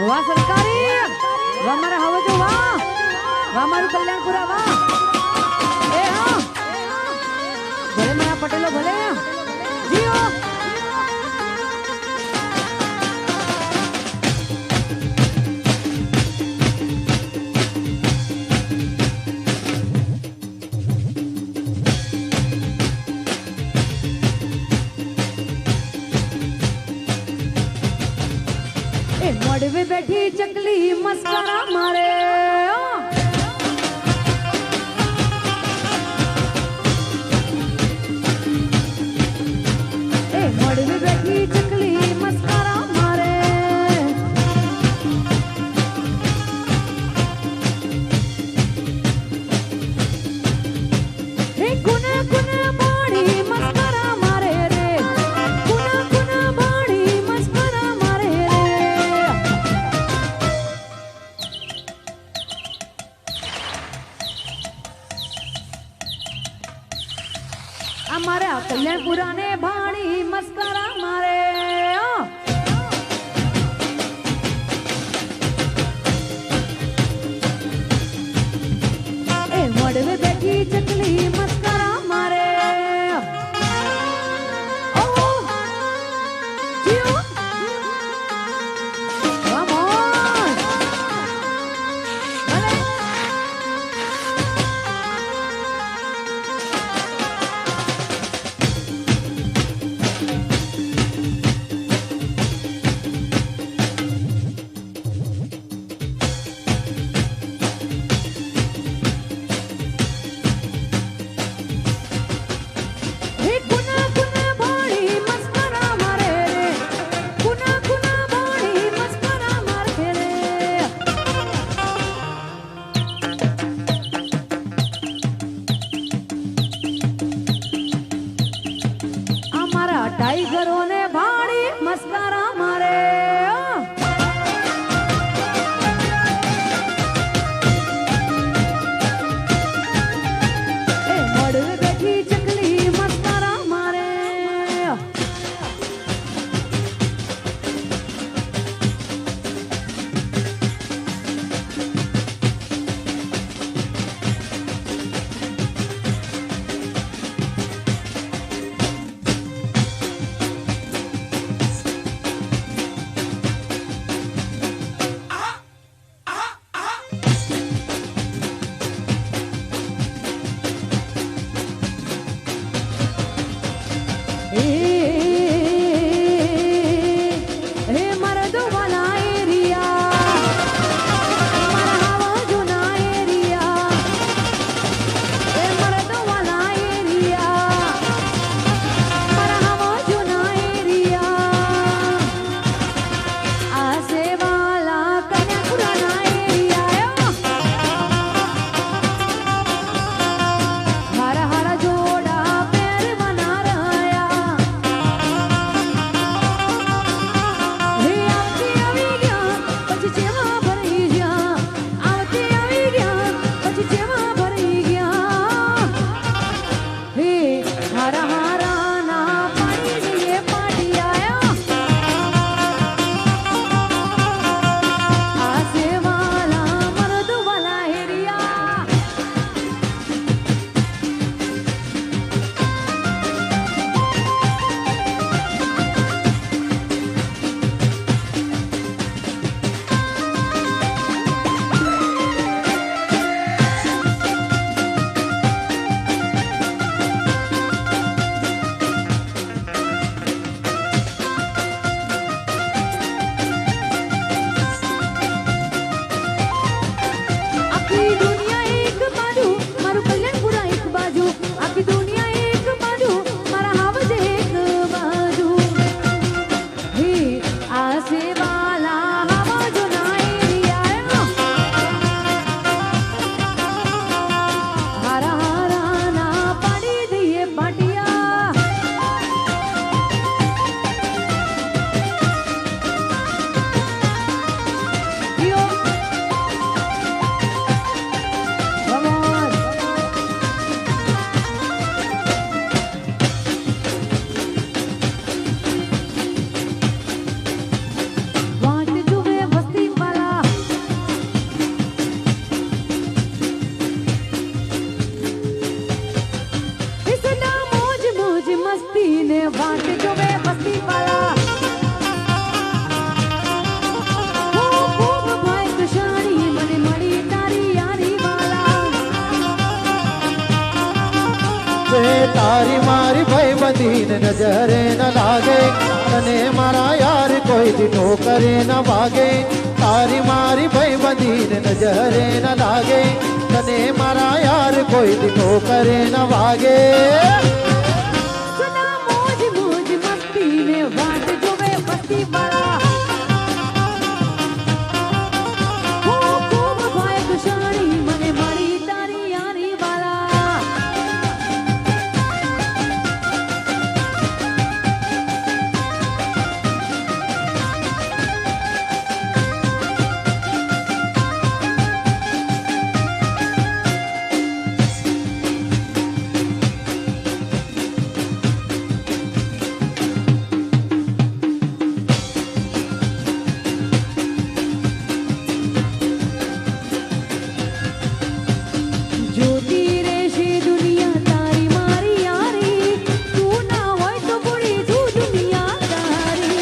વાહ સરકારી વાહ મારા હવે જો વાહ વાહ મારું કલ્યાણપુરા વાહ એ હા ભલે મારા પટેલો ભલે જીઓ મોડવે બેઠી ચકલી મસ્કરા મારે મોડવે બેઠી ચકલી મસ્કરા મારે કુને કુને બાણી મસ્કરા મારે રે કુને કુને બાણી મસ્કરા મારે રે અમારા કલ્યાણપુરા ને ભાણી મસ્કરા મારે તારી મારી ભાઈબંધી ને નજરે ન લાગે તને મારા યાર કોઈ દી ઠોકરે ન વાગે તારી મારી ભાઈબંધી ને નજરે ન લાગે તને મારા યાર કોઈ દી ઠોકરે ન વાગે सुना मौज मौज मस्ती में वाट जो वे बस्ती वाला खूब भाई कुशाणी मने मारी तारी यारी वाला ज्योति रेशे दुनिया तारी मारी यारी तू ना होय तो बुरी तू दुनिया तारी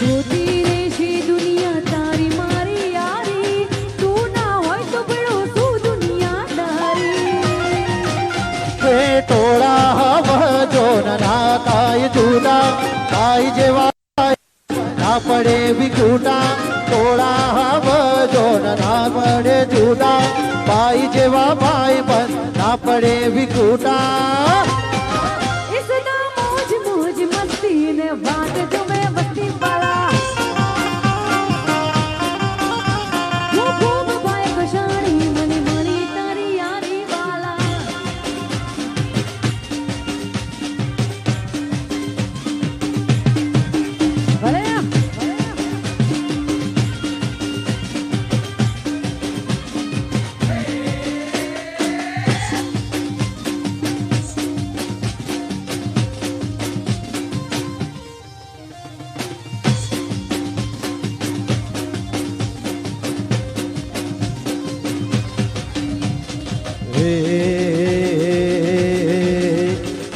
ज्योति रेशे दुनिया तारी मारी यारी तू ना होय तो बड़ो तू दुनिया तारी हे टोळा हव जो ना काय झूठा काय जेवा ना पडे विकूटा टोळा हव जो ना पडे झूठा बाई जेवा बाई पण ना पडे विकूटा इसदा मौज मौज मस्ती ने बात जो मैं बस्ती वाला वो खूब भाई कुशाणी मने मारी तारी यारी वाला भले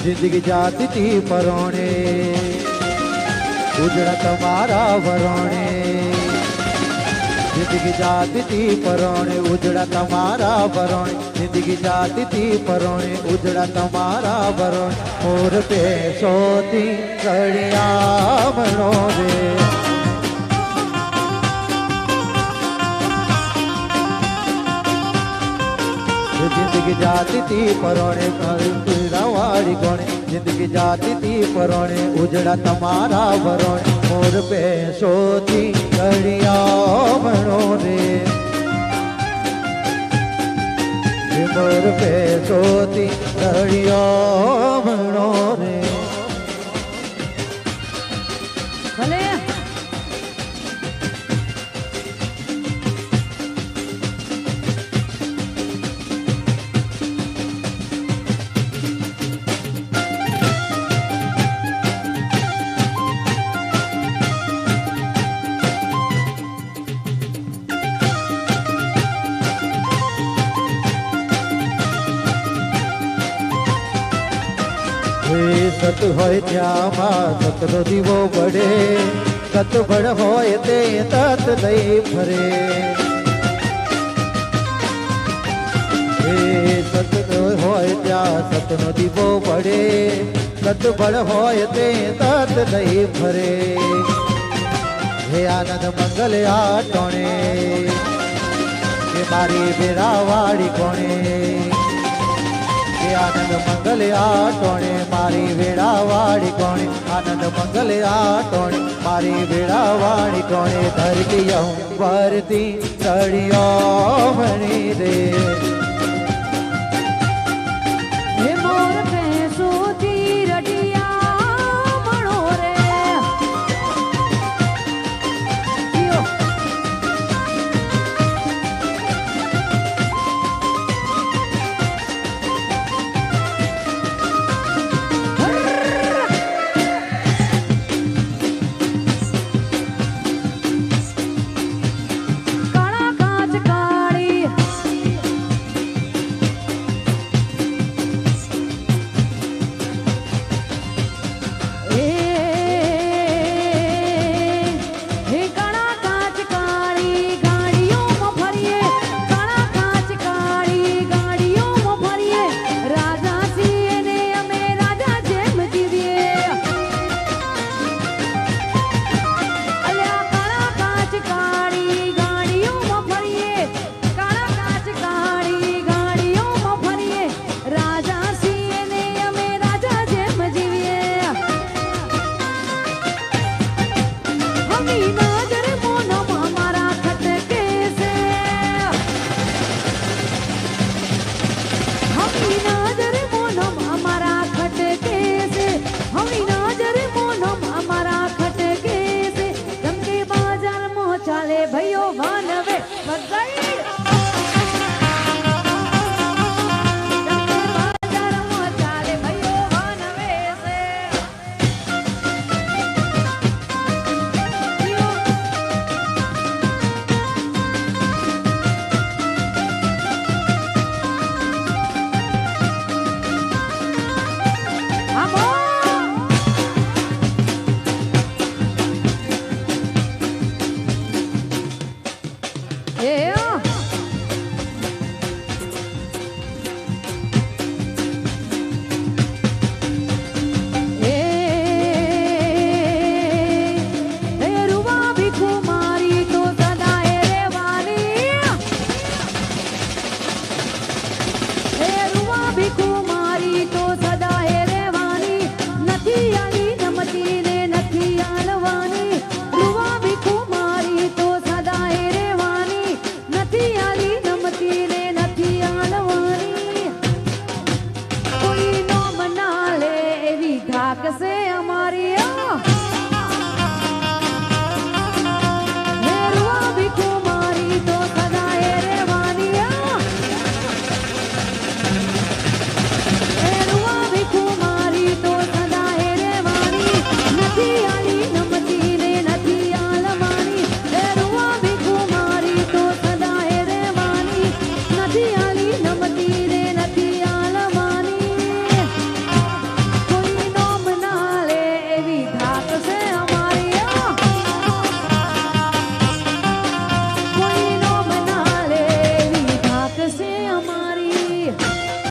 जिंदगी जाती थी परोणे उजड़ा तुम्हारा वरोणे जिंदगी जाती थी परोणे उजड़ा तुम्हारा वरोणे जिंदगी जाती थी परोणे उजड़ा तुम्हारा वरोणे और पे सोती कड़िया बनो रे जिंदगी जाती थी परोणे वाड़ी कोणे जिंदगी जाती थी परोणे उजड़ा तुम्हारा वरोणे मोर पे सोती कड़िया बनो रे मोर पे सोती कड़िया बनो रे भले સત હોય ત્યાં સતનો દીવો બળે સત બળ હોય તે તત લઈ ફરે સત હોય ત્યાં સતનો દીવો બળે સત બળ હોય તે તત લઈ ફરે હે આનંદ મંગલ આટોણે કે મારી વેરાવાળી કોણે આનંદ મંગલ આટોણે મારી વેળાવાળી કોણે આનંદ મંગલ આટોણે મારી વેળાવાળી કોણે ધરતી અંબરથી તળિયો ભણી રે હે મોર ભેંસોથી રડિયા મણો રે જીઓ આલવાનું